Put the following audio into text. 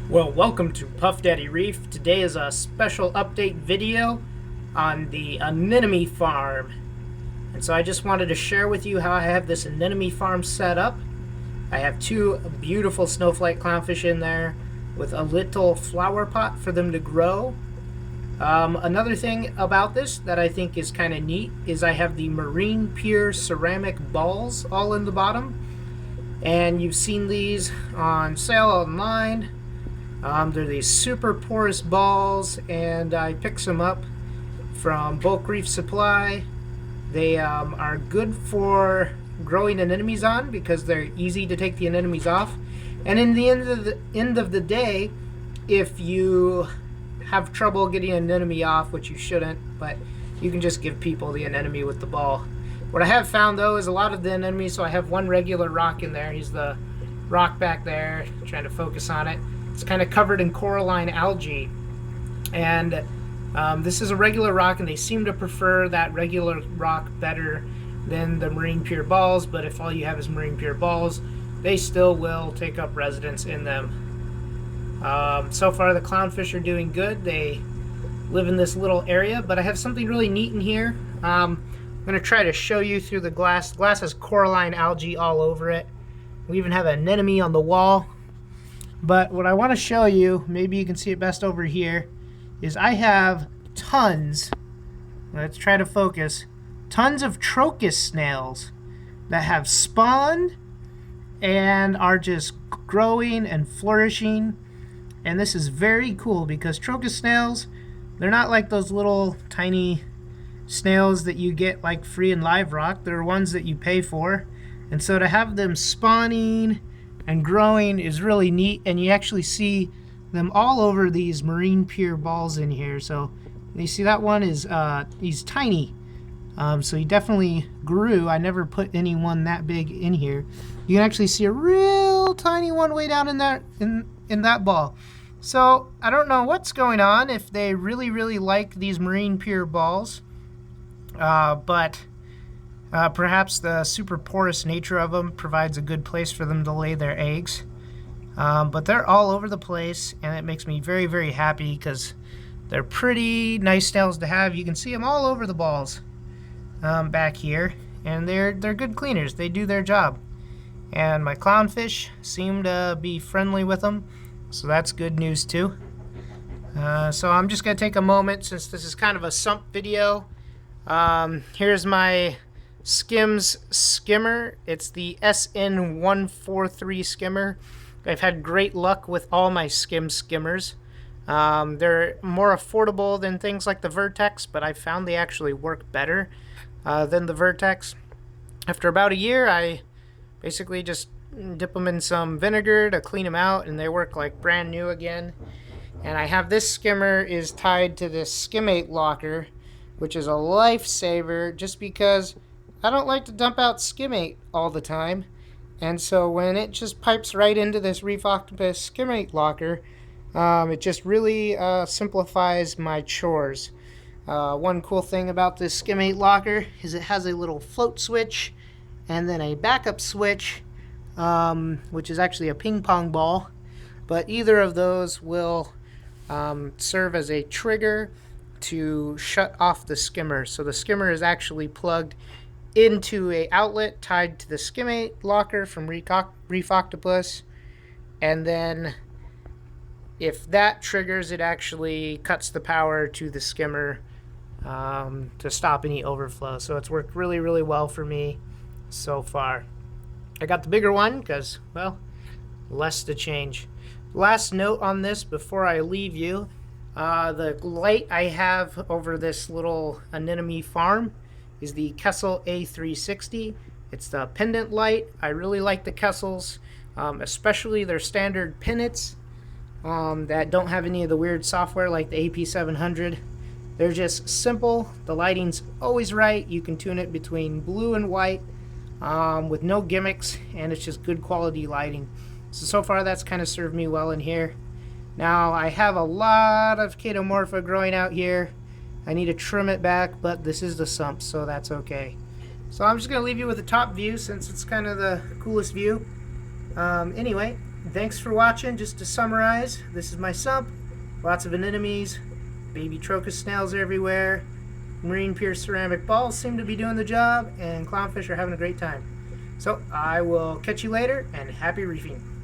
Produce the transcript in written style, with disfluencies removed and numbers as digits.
Well, welcome to Puff Daddy Reef. Today is a special update video on the anemone farm. And so I just wanted to share with you how I have this anemone farm set up. I have two beautiful snowflake clownfish in there with a little flower pot for them to grow. Another thing about this that I think is kind of neat is I have the MarinePure ceramic balls all in the bottom. And you've seen these on sale online. They're these super porous balls, and I picked some up from Bulk Reef Supply. They are good for growing anemones on because they're easy to take the anemones off. And in the end of the day, if you have trouble getting an anemone off, which you shouldn't, but you can just give people the anemone with the ball. What I have found though is a lot of the anemones, so I have one regular rock in there. He's the rock back there, trying to focus on it. It's kind of covered in coralline algae, and this is a regular rock, and they seem to prefer that regular rock better than the MarinePure balls. But if all you have is MarinePure balls, they still will take up residence in them. So far the clownfish are doing good. They live in this little area, but I have something really neat in here. I'm going to try to show you through the glass. The glass has coralline algae all over it. We even have an anemone on the wall. But what I want to show you, maybe you can see it best over here, is I have tons, let's try to focus, tons of trochus snails that have spawned and are just growing and flourishing. And this is very cool because trochus snails, they're not like those little tiny snails that you get like free in Live Rock. They're ones that you pay for. And so to have them spawning and growing is really neat, and you actually see them all over these MarinePure balls in here. So you see that one is he's tiny, so he definitely grew. I never put any one that big in here. You can actually see a real tiny one way down in that ball. So I don't know what's going on, if they really like these MarinePure balls, but perhaps the super porous nature of them provides a good place for them to lay their eggs. But they're all over the place, and it makes me very happy because they're pretty nice snails to have. You can see them all over the balls back here, and they're good cleaners. They do their job. And my clownfish seem to be friendly with them, so that's good news too. So I'm just going to take a moment, since this is kind of a sump video. Here's my Skimz skimmer. It's the sn143 skimmer. I've had great luck with all my Skimz skimmers. They're more affordable than things like the Vertex, but I found they actually work better than the Vertex. After about a year, I basically just dip them in some vinegar to clean them out, and they work like brand new again. And I have this skimmer is tied to this Skimz locker, which is a lifesaver just because I don't like to dump out Skimz all the time. And so when it just pipes right into this Reef Octopus Skimz locker, it just really simplifies my chores. One cool thing about this Skimz locker is it has a little float switch and then a backup switch, which is actually a ping pong ball. But either of those will serve as a trigger to shut off the skimmer. So the skimmer is actually plugged into a outlet tied to the Skimz locker from Reef Octopus, and then if that triggers, it actually cuts the power to the skimmer to stop any overflow. So it's worked really well for me so far. I got the bigger one because, well, less to change. Last note on this before I leave you, the light I have over this little anemone farm is the Kessel A360. It's the pendant light. I really like the Kessels, especially their standard pennants that don't have any of the weird software like the AP700. They're just simple. The lighting's always right. You can tune it between blue and white with no gimmicks, and it's just good quality lighting. So far that's kind of served me well in here. Now I have a lot of Chaetomorpha growing out here. I need to trim it back, but this is the sump, so that's okay. So I'm just going to leave you with the top view since it's kind of the coolest view. Anyway, thanks for watching. Just to summarize, this is my sump. Lots of anemones, baby trochus snails everywhere. MarinePure ceramic balls seem to be doing the job, and clownfish are having a great time. So I will catch you later, and happy reefing.